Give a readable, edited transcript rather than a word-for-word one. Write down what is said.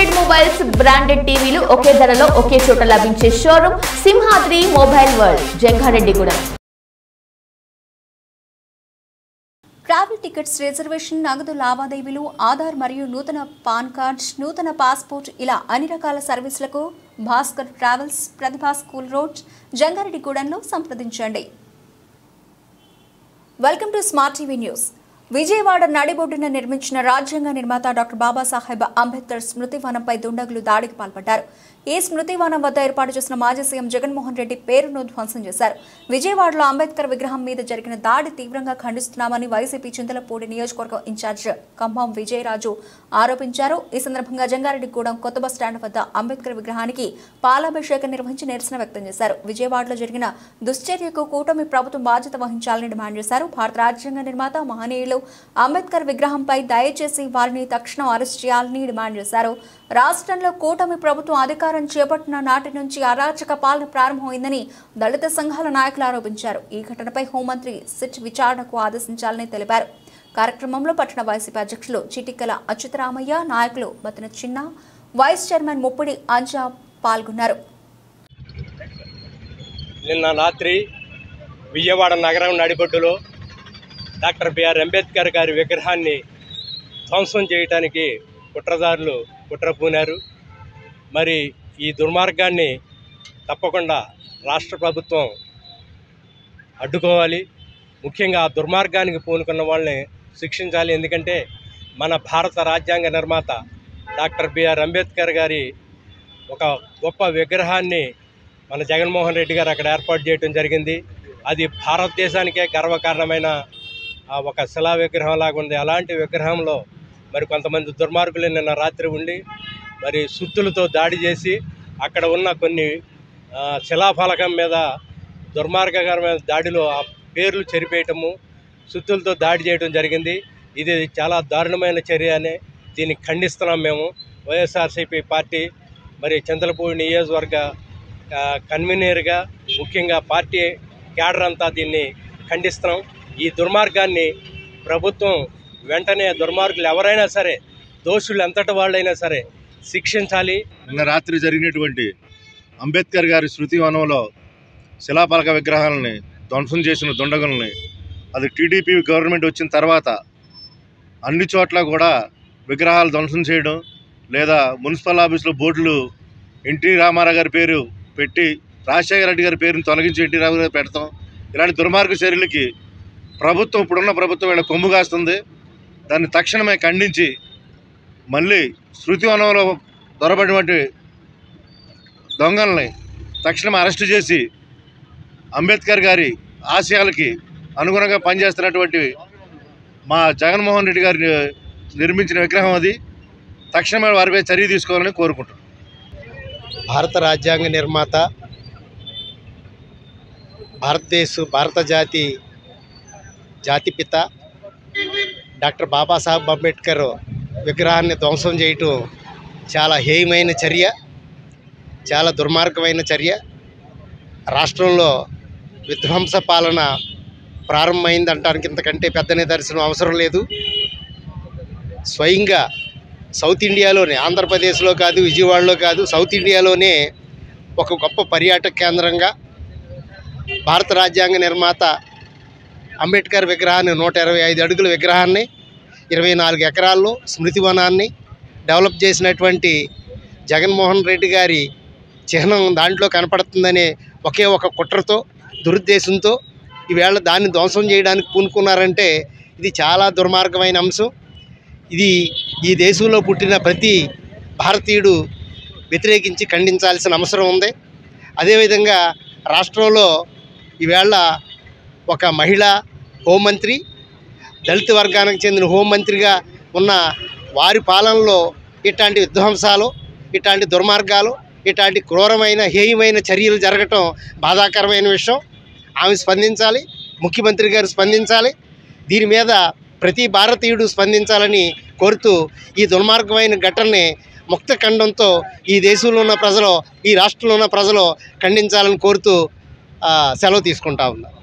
Branded mobiles, branded టీవీలు ఒకే ధరలో ఒకే చోట లభించే showroom Simhadri mobile world, Jangareddygudem. Travel tickets reservation, నగదు లావాదేవీలు, ఆధార్ మరియు నూతన పాన్ కార్డ్, నూతన పాస్పోర్ట్ ఇలా అన్ని రకాల సర్వీసులకు భాస్కర్ ట్రావెల్స్, ప్రతిభా స్కూల్ రోడ్, జంగారెడ్డిగూడెంలో సంప్రదించండి. Welcome to smart TV news. Vijayawada నడిబొడ్డున నిర్మించిన రాజ్యాంగ నిర్మాత డాక్టర్ బాబాసాహెబ్ అంబేద్కర్ స్మృతి వనంపై దుండగులు దాడికి పాల్పడ్డారు. ఈ స్మృతి వనం వద్ద ఏర్పాటు చేసిన మాజీ సీఎం జగన్మోహన్ రెడ్డి పేరును ధ్వంసం చేశారు. విజయవాడలో అంబేద్కర్ విగ్రహం మీద జరిగిన దాడి తీవ్రంగా ఖండిస్తున్నామని వైసీపీ చింతలపూడి నియోజకవర్గం ఇన్ఛార్జ్ ఖమ్మం విజయరాజు ఆరోపించారు. ఈ సందర్భంగా జంగారెడ్డిగూడెం కొత్త బస్ స్టాండ్ వద్ద అంబేద్కర్ విగ్రహానికి పాలాభిషేకం నిర్వహించి నిరసన వ్యక్తం చేశారు. విజయవాడలో జరిగిన దుశ్చర్యకు కూటమి ప్రభుత్వం బాధ్యత వహించాలని డిమాండ్ చేశారు. భారత రాజ్యాంగ నిర్మాత మహనీయులు అంబేద్కర్ విగ్రహంపై దయచేసి వారిని తక్షణం అరెస్ట్ చేయాలని డిమాండ్ చేశారు. రాష్ట్రంలో కూటమి ప్రభుత్వం అధికారం చేపట్టిన నాటి నుంచి అరాచక పాలన ప్రారంభమైందని దళిత సంఘాల నాయకులు ఆరోపించారు. ఈ ఘటనపై హోంమంత్రి సిట్ విచారణకు ఆదేశించాలని తెలిపారు. కార్యక్రమంలో పట్టణ వైసీపీ అధ్యక్షులు చిటికల అచ్యుతరామయ్య, నాయకులు బతిన చిన్న, వైస్ చైర్మన్ ముప్పిడి అంజా పాల్గొన్నారు. నిన్న రాత్రి విజయవాడ నగరం నడిబొడ్డులో డాక్టర్ బిఆర్ అంబేద్కర్ గారి విగ్రహాన్ని ధ్వంసం చేయడానికి కుట్రదారులు కుట్ర పూనారు. మరి ఈ దుర్మార్గాన్ని తప్పకుండా రాష్ట్ర ప్రభుత్వం అడ్డుకోవాలి. ముఖ్యంగా ఆ దుర్మార్గానికి పూనుకున్న వాళ్ళని శిక్షించాలి. ఎందుకంటే మన భారత రాజ్యాంగ నిర్మాత డాక్టర్ బిఆర్ అంబేద్కర్ గారి ఒక గొప్ప విగ్రహాన్ని మన జగన్మోహన్ రెడ్డి గారు అక్కడ ఏర్పాటు చేయడం జరిగింది. అది భారతదేశానికే గర్వకారణమైన ఒక శిలా విగ్రహం లాగా ఉంది. అలాంటి విగ్రహంలో మరి కొంతమంది దుర్మార్గులు నిన్న రాత్రి ఉండి మరి సుత్తులతో దాడి చేసి అక్కడ ఉన్న కొన్ని శిలాఫలకం మీద దుర్మార్గకరమైన దాడిలో ఆ పేర్లు చెరిపేయటము, సుత్తులతో దాడి చేయడం జరిగింది. ఇది చాలా దారుణమైన చర్య అని దీన్ని ఖండిస్తున్నాం మేము. వైఎస్ఆర్సీపీ పార్టీ మరి చింతలపూడి నియోజకవర్గ కన్వీనర్గా ముఖ్యంగా పార్టీ క్యాడర్ అంతా దీన్ని ఖండిస్తున్నాం. ఈ దుర్మార్గాన్ని ప్రభుత్వం వెంటనే దుర్మార్గులు ఎవరైనా సరే, దోషులు ఎంతటి వాళ్ళైనా సరే శిక్షించాలి. నిన్న రాత్రి జరిగినటువంటి అంబేద్కర్ గారి స్మృతి వనంలో శిలాఫలక విగ్రహాలని ధ్వంసం చేసిన దుండగుల్ని, అది టీడీపీ గవర్నమెంట్ వచ్చిన తర్వాత అన్ని చోట్ల కూడా విగ్రహాలు ధ్వంసం చేయడం, లేదా మున్సిపల్ ఆఫీసులో బోర్డులు ఎన్టీ రామారావు గారి పేరు పెట్టి రాజశేఖర రెడ్డి గారి పేరుని తొలగించి ఎన్టీ రామారావు గారు పెడతాం. ఇలాంటి దుర్మార్గ చర్యలకి ప్రభుత్వం, ఇప్పుడున్న ప్రభుత్వం వీళ్ళ కొమ్ము కాస్తుంది. దాన్ని తక్షణమే ఖండించి మళ్ళీ స్మృతివనంలో దొరబడినటువంటి దొంగల్ని తక్షణం అరెస్టు చేసి అంబేద్కర్ గారి ఆశయాలకి అనుగుణంగా పనిచేస్తున్నటువంటి మా జగన్మోహన్ రెడ్డి గారి నిర్మించిన విగ్రహం అది, తక్షణమే వారిపై చర్య తీసుకోవాలని కోరుకుంటున్నాం. భారత రాజ్యాంగ నిర్మాత, భారత జాతిపిత డాక్టర్ బాబాసాహెబ్ అంబేద్కర్ విగ్రహాన్ని ధ్వంసం చేయటం చాలా హేయమైన చర్య, చాలా దుర్మార్గమైన చర్య. రాష్ట్రంలో విధ్వంస పాలన ప్రారంభమైంది అంటానికి ఇంతకంటే పెద్ద నిదర్శనం అవసరం లేదు. స్వయంగా సౌత్ ఇండియాలోనే, ఆంధ్రప్రదేశ్లో కాదు, విజయవాడలో కాదు, సౌత్ ఇండియాలోనే ఒక గొప్ప పర్యాటక కేంద్రంగా భారత రాజ్యాంగ నిర్మాత అంబేద్కర్ విగ్రహాన్ని, 125 అడుగుల విగ్రహాన్ని, 24 ఎకరాల్లో స్మృతివనాన్ని డెవలప్ చేసినటువంటి జగన్మోహన్ రెడ్డి గారి చిహ్నం దాంట్లో కనపడుతుందనే ఒకే ఒక కుట్రతో, దురుద్దేశంతో ఈవేళ దాన్ని ధ్వంసం చేయడానికి పూనుకున్నారంటే ఇది చాలా దుర్మార్గమైన అంశం. ఇది ఈ దేశంలో పుట్టిన ప్రతి భారతీయుడు వ్యతిరేకించి ఖండించాల్సిన అవసరం ఉంది. అదేవిధంగా రాష్ట్రంలో ఈవేళ ఒక మహిళా హోంమంత్రి, దళిత వర్గానికి చెందిన హోంమంత్రిగా ఉన్న వారి పాలనలో ఇట్లాంటి విధ్వంసాలు, ఇట్లాంటి దుర్మార్గాలు, ఇట్లాంటి క్రూరమైన హేయమైన చర్యలు జరగటం బాధాకరమైన విషయం. ఆమె స్పందించాలి, ముఖ్యమంత్రి గారు స్పందించాలి. దీని మీద ప్రతి భారతీయుడు స్పందించాలని కోరుతూ ఈ దుర్మార్గమైన ఘటనని ముక్త ఖండంతో ఈ దేశంలో ఉన్న ప్రజలు, ఈ రాష్ట్రంలో ఉన్న ప్రజలు ఖండించాలని కోరుతూ సెలవు తీసుకుంటా ఉన్నారు.